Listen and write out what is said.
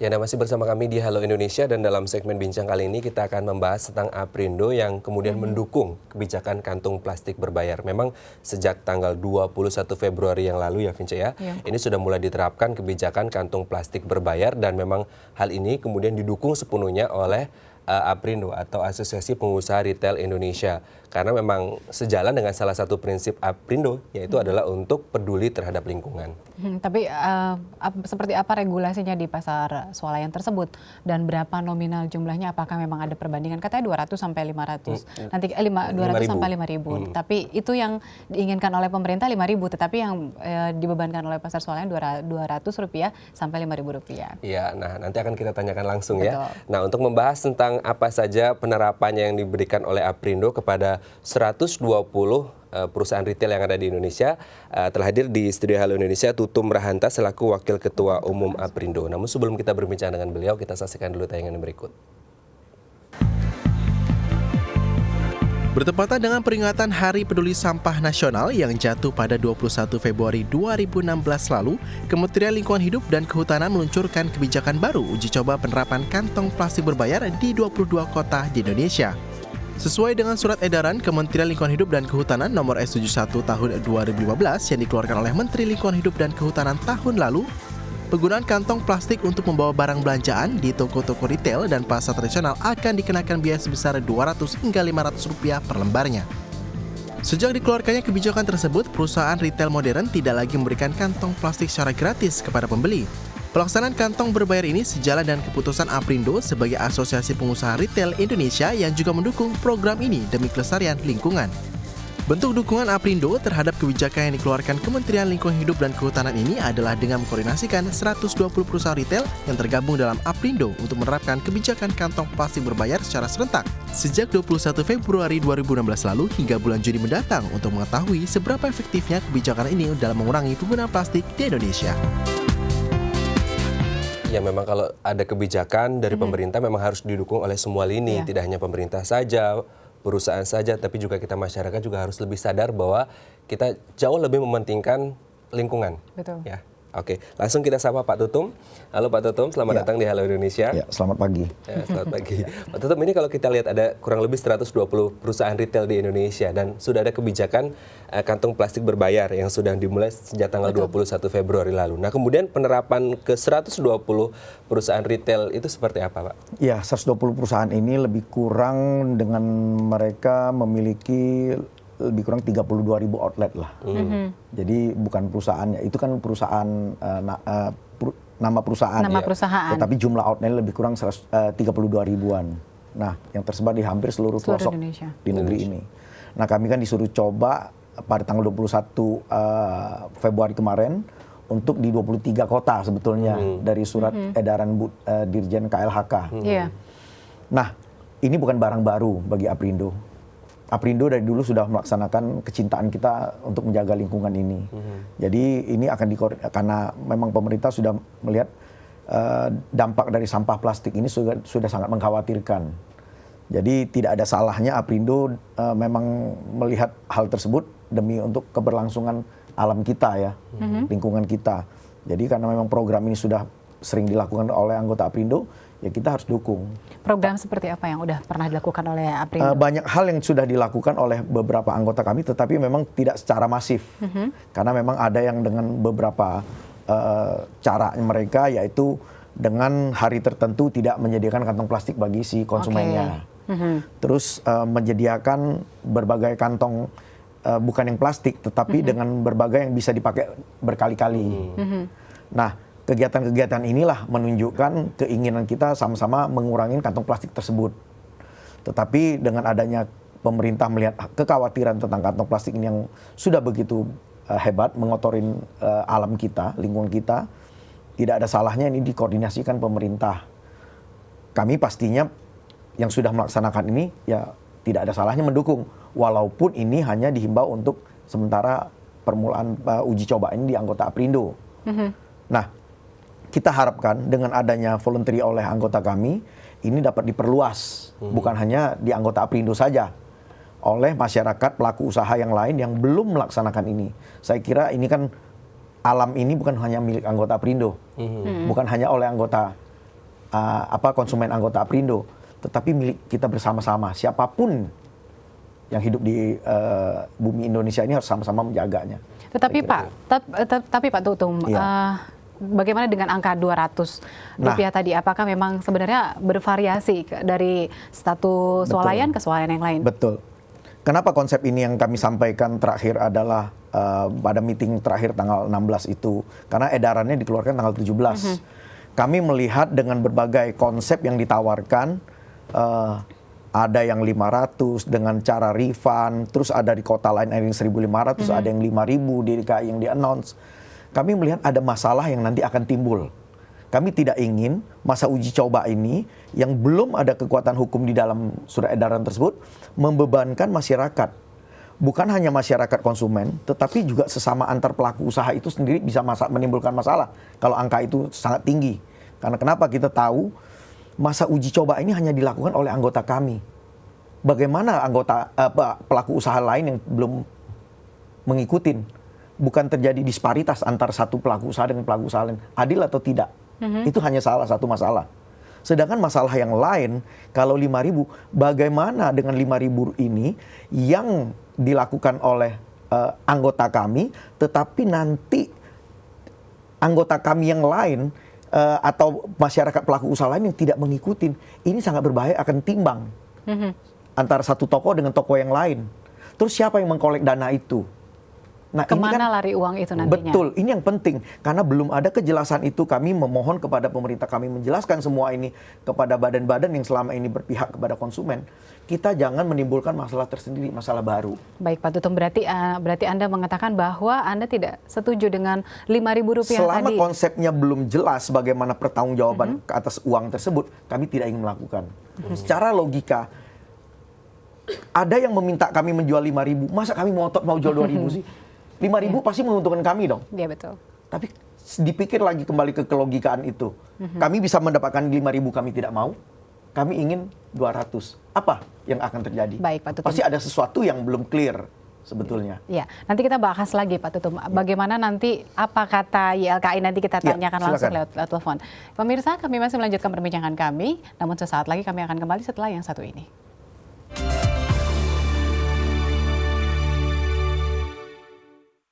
Ya, Anda masih bersama kami di Halo Indonesia dan dalam segmen bincang kali ini kita akan membahas tentang Aprindo yang kemudian mendukung kebijakan kantung plastik berbayar. Memang sejak tanggal 21 Februari yang lalu ya Vince ya, ini sudah mulai diterapkan kebijakan kantung plastik berbayar dan memang hal ini kemudian didukung sepenuhnya oleh Aprindo atau Asosiasi Pengusaha Retail Indonesia. Karena memang sejalan dengan salah satu prinsip Aprindo, yaitu adalah untuk peduli terhadap lingkungan. Tapi seperti apa regulasinya di pasar swalayan tersebut? Dan berapa nominal jumlahnya? Apakah memang ada perbandingan? Katanya 200 sampai 500. Nanti 200 sampai 5.000. Tapi itu yang diinginkan oleh pemerintah 5.000. Tetapi yang dibebankan oleh pasar swalayan Rp200 sampai Rp5.000. Iya, nah nanti akan kita tanyakan langsung. Betul. Ya. Nah, untuk membahas tentang apa saja penerapannya yang diberikan oleh Aprindo kepada 120 perusahaan retail yang ada di Indonesia, telah hadir di Studio Halo Indonesia Tutum Rahanta selaku Wakil Ketua Umum Aprindo. Namun sebelum kita berbincang dengan beliau, kita saksikan dulu tayangan yang berikut. Bertepatan dengan peringatan Hari Peduli Sampah Nasional yang jatuh pada 21 Februari 2016 lalu, Kementerian Lingkungan Hidup dan Kehutanan meluncurkan kebijakan baru uji coba penerapan kantong plastik berbayar di 22 kota di Indonesia. Sesuai dengan surat edaran Kementerian Lingkungan Hidup dan Kehutanan nomor S71 tahun 2015 yang dikeluarkan oleh Menteri Lingkungan Hidup dan Kehutanan tahun lalu, penggunaan kantong plastik untuk membawa barang belanjaan di toko-toko retail dan pasar tradisional akan dikenakan biaya sebesar Rp200 hingga Rp500 per lembarnya. Sejak dikeluarkannya kebijakan tersebut, perusahaan retail modern tidak lagi memberikan kantong plastik secara gratis kepada pembeli. Pelaksanaan kantong berbayar ini sejalan dengan keputusan Aprindo sebagai Asosiasi Pengusaha Retail Indonesia yang juga mendukung program ini demi kelestarian lingkungan. Bentuk dukungan Aprindo terhadap kebijakan yang dikeluarkan Kementerian Lingkungan Hidup dan Kehutanan ini adalah dengan mengkoordinasikan 120 perusahaan retail yang tergabung dalam Aprindo untuk menerapkan kebijakan kantong plastik berbayar secara serentak sejak 21 Februari 2016 lalu hingga bulan Juni mendatang untuk mengetahui seberapa efektifnya kebijakan ini dalam mengurangi penggunaan plastik di Indonesia. Ya, memang kalau ada kebijakan dari pemerintah memang harus didukung oleh semua lini, tidak hanya pemerintah saja, perusahaan saja, tapi juga kita masyarakat juga harus lebih sadar bahwa kita jauh lebih mementingkan lingkungan. Betul. Ya. Oke, langsung kita sapa Pak Tutum. Halo Pak Tutum, selamat datang di Halo Indonesia. Ya, selamat pagi. Ya, selamat pagi. Pak Tutum, ini kalau kita lihat ada kurang lebih 120 perusahaan retail di Indonesia dan sudah ada kebijakan kantong plastik berbayar yang sudah dimulai sejak tanggal 21 Februari lalu. Nah, kemudian penerapan ke 120 perusahaan retail itu seperti apa, Pak? Ya, 120 perusahaan ini lebih kurang dengan mereka memiliki lebih kurang 32.000 outlet lah. Jadi bukan perusahaannya, itu kan perusahaan nama perusahaan. Nama perusahaan. Tetapi jumlah outlet lebih kurang 32 ribuan. Nah, yang tersebar di hampir seluruh pelosok di negeri ini. Nah, kami kan disuruh coba pada tanggal 21 Februari kemarin untuk di 23 kota sebetulnya dari surat edaran Dirjen KLHK. Nah, ini bukan barang baru bagi Aprindo. Aprindo dari dulu sudah melaksanakan kecintaan kita untuk menjaga lingkungan ini. Jadi ini akan karena memang pemerintah sudah melihat dampak dari sampah plastik ini sudah sangat mengkhawatirkan. Jadi tidak ada salahnya Aprindo memang melihat hal tersebut demi untuk keberlangsungan alam kita ya, lingkungan kita. Jadi karena memang program ini sudah sering dilakukan oleh anggota Aprindo, ya kita harus dukung. Program seperti apa yang udah pernah dilakukan oleh Aprindo? Banyak hal yang sudah dilakukan oleh beberapa anggota kami, tetapi memang tidak secara masif. Karena memang ada yang dengan beberapa cara mereka, yaitu dengan hari tertentu tidak menyediakan kantong plastik bagi si konsumennya. Terus menyediakan berbagai kantong, bukan yang plastik, tetapi dengan berbagai yang bisa dipakai berkali-kali. Nah, kegiatan-kegiatan inilah menunjukkan keinginan kita sama-sama mengurangi kantong plastik tersebut. Tetapi dengan adanya pemerintah melihat kekhawatiran tentang kantong plastik ini yang sudah begitu hebat, mengotorin alam kita, lingkungan kita, tidak ada salahnya ini dikoordinasikan pemerintah. Kami pastinya yang sudah melaksanakan ini ya tidak ada salahnya mendukung, walaupun ini hanya dihimbau untuk sementara permulaan uji coba ini di anggota Aprindo. Nah, kita harapkan dengan adanya voluntary oleh anggota kami, ini dapat diperluas, bukan hanya di anggota Aprindo saja, oleh masyarakat pelaku usaha yang lain yang belum melaksanakan ini. Saya kira ini kan alam ini bukan hanya milik anggota Aprindo, bukan hanya oleh anggota konsumen anggota Aprindo, tetapi milik kita bersama-sama. Siapapun yang hidup di bumi Indonesia ini harus sama-sama menjaganya. Tetapi Pak, tapi Pak Tutum, Iya. bagaimana dengan angka 200 rupiah tadi? Apakah memang sebenarnya bervariasi dari satu swalayan ke swalayan yang lain? Betul. Kenapa konsep ini yang kami sampaikan terakhir adalah pada meeting terakhir tanggal 16 itu, karena edarannya dikeluarkan tanggal 17. Kami melihat dengan berbagai konsep yang ditawarkan, ada yang 500 dengan cara refund, terus ada di kota lain yang 1.500, ada yang 5.000 di DKI yang di-announce. Kami melihat ada masalah yang nanti akan timbul. Kami tidak ingin masa uji coba ini yang belum ada kekuatan hukum di dalam surat edaran tersebut membebankan masyarakat. Bukan hanya masyarakat konsumen, tetapi juga sesama antar pelaku usaha itu sendiri bisa menimbulkan masalah kalau angka itu sangat tinggi. Karena kenapa kita tahu masa uji coba ini hanya dilakukan oleh anggota kami. Bagaimana pelaku usaha lain yang belum mengikutin? Bukan terjadi disparitas antara satu pelaku usaha dengan pelaku usaha lain. Adil atau tidak? Itu hanya salah satu masalah. Sedangkan masalah yang lain, kalau 5.000, bagaimana dengan 5.000 ini yang dilakukan oleh anggota kami, tetapi nanti anggota kami yang lain atau masyarakat pelaku usaha lain yang tidak mengikuti, ini sangat berbahaya, akan timbang antara satu toko dengan toko yang lain. Terus siapa yang mengkolek dana itu? Nah, Kemana ini kan, lari uang itu nantinya? betul, ini yang penting. Karena belum ada kejelasan itu, kami memohon kepada pemerintah, kami menjelaskan semua ini kepada badan-badan yang selama ini berpihak kepada konsumen. Kita jangan menimbulkan masalah tersendiri, masalah baru. Baik Pak Tutum, berarti Anda mengatakan bahwa Anda tidak setuju dengan Rp5.000 Selama tadi? konsepnya belum jelas bagaimana pertanggungjawaban atas uang tersebut, kami tidak ingin melakukan. Secara logika, ada yang meminta kami menjual 5.000, masa kami mau jual 2.000 sih? 5.000 pasti menguntungkan kami dong. Iya betul. Tapi dipikir lagi kembali ke kelogikaan itu. Kami bisa mendapatkan 5.000, kami tidak mau. Kami ingin 200. Apa yang akan terjadi? Baik Pak Tutum. Pasti ada sesuatu yang belum clear sebetulnya. Ya, nanti kita bahas lagi Pak Tutum. Bagaimana nanti, apa kata YLKI nanti kita Ya, tanyakan langsung silakan. lewat telepon. Pemirsa, kami masih melanjutkan perbincangan kami, namun sesaat lagi kami akan kembali setelah yang satu ini.